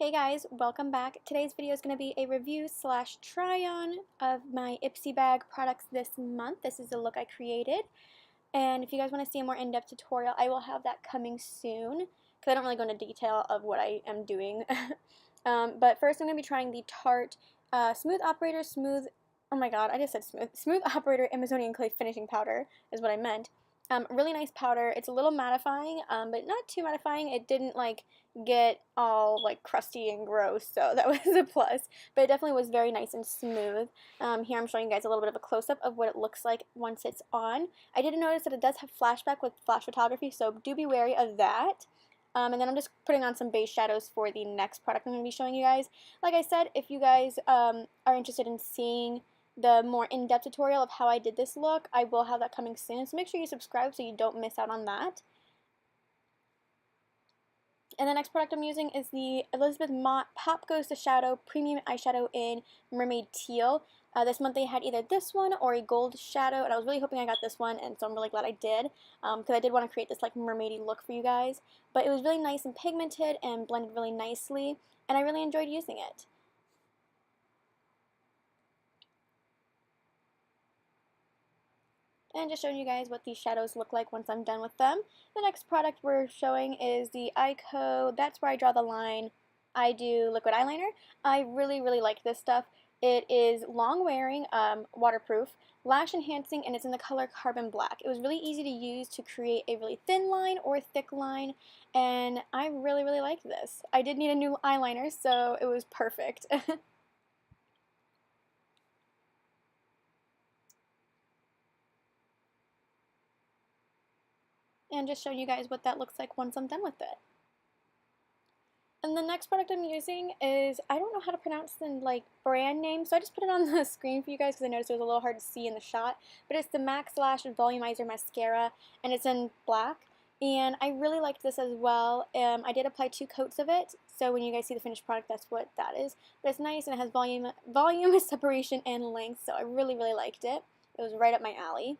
Hey guys, welcome back. Today's video is going to be a review slash try on of my Ipsy bag products this month. This is the look I created. And if you guys want to see a more in-depth tutorial, I will have that coming soon because I don't really go into detail of what I am doing. But first I'm going to be trying the Tarte oh my god, I just said Smooth Operator Amazonian Clay Finishing Powder is what I meant. Really nice powder. It's a little mattifying, but not too mattifying. It didn't like get all like crusty and gross, so that was a plus. But it definitely was very nice and smooth. Here I'm showing you guys a little bit of a close-up of what it looks like once it's on. I did notice that it does have flashback with flash photography, so do be wary of that. And then I'm just putting on some base shadows for the next product I'm going to be showing you guys. Like I said, if you guys are interested in seeing the more in-depth tutorial of how I did this look, I will have that coming soon, so make sure you subscribe so you don't miss out on that. And the next product I'm using is the Elizabeth Mott Pop Goes to Shadow Premium Eyeshadow in Mermaid Teal. This month they had either this one or a gold shadow, and I was really hoping I got this one, and so I'm really glad I did, because I did want to create this like mermaidy look for you guys. But it was really nice and pigmented and blended really nicely, and I really enjoyed using it. And just showing you guys what these shadows look like once I'm done with them. The next product we're showing is the That's Where I Draw the Line I Do Liquid Eyeliner. I really like this stuff. It is long wearing, waterproof, lash enhancing, and it's in the color Carbon Black. It was really easy to use to create a really thin line or thick line, and I really like this. I did need a new eyeliner, so it was perfect. And just showing you guys what that looks like once I'm done with it. And the next product I'm using is, I don't know how to pronounce the like brand name, so I just put it on the screen for you guys because I noticed it was a little hard to see in the shot. But it's the Max Lash Volumizer Mascara, and it's in black. And I really liked this as well. I did apply 2 coats of it, so when you guys see the finished product, that's what that is. But it's nice and it has volume separation and length, so I really liked it. It was right up my alley.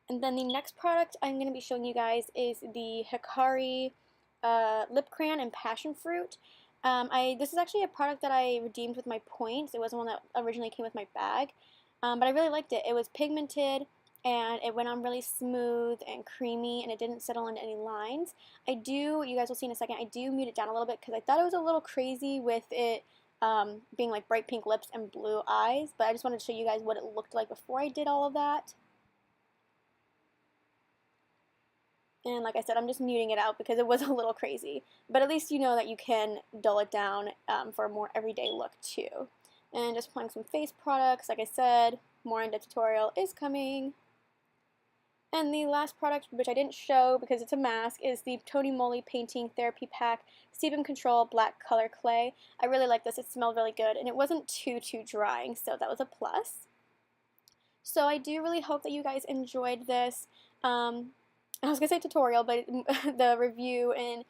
And then the next product I'm going to be showing you guys is the Hikari Lip Crayon in Passionfruit. This is actually a product that I redeemed with my points. It wasn't one that originally came with my bag, but I really liked it. It was pigmented, and it went on really smooth and creamy, and it didn't settle into any lines. You guys will see in a second, I do mute it down a little bit because I thought it was a little crazy with it being like bright pink lips and blue eyes, but I just wanted to show you guys what it looked like before I did all of that. And like I said, I'm just muting it out because it was a little crazy. But at least you know that you can dull it down for a more everyday look too. And just applying some face products. Like I said, more in-depth tutorial is coming. And the last product, which I didn't show because it's a mask, is the Tony Moly Painting Therapy Pack Sebum Control Black Color Clay. I really like this. It smelled really good, and it wasn't too drying, so that was a plus. So I do really hope that you guys enjoyed this. I was going to say tutorial, but the review and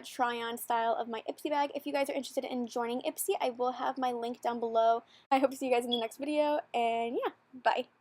try-on style of my Ipsy bag. If you guys are interested in joining Ipsy, I will have my link down below. I hope to see you guys in the next video, and yeah, bye.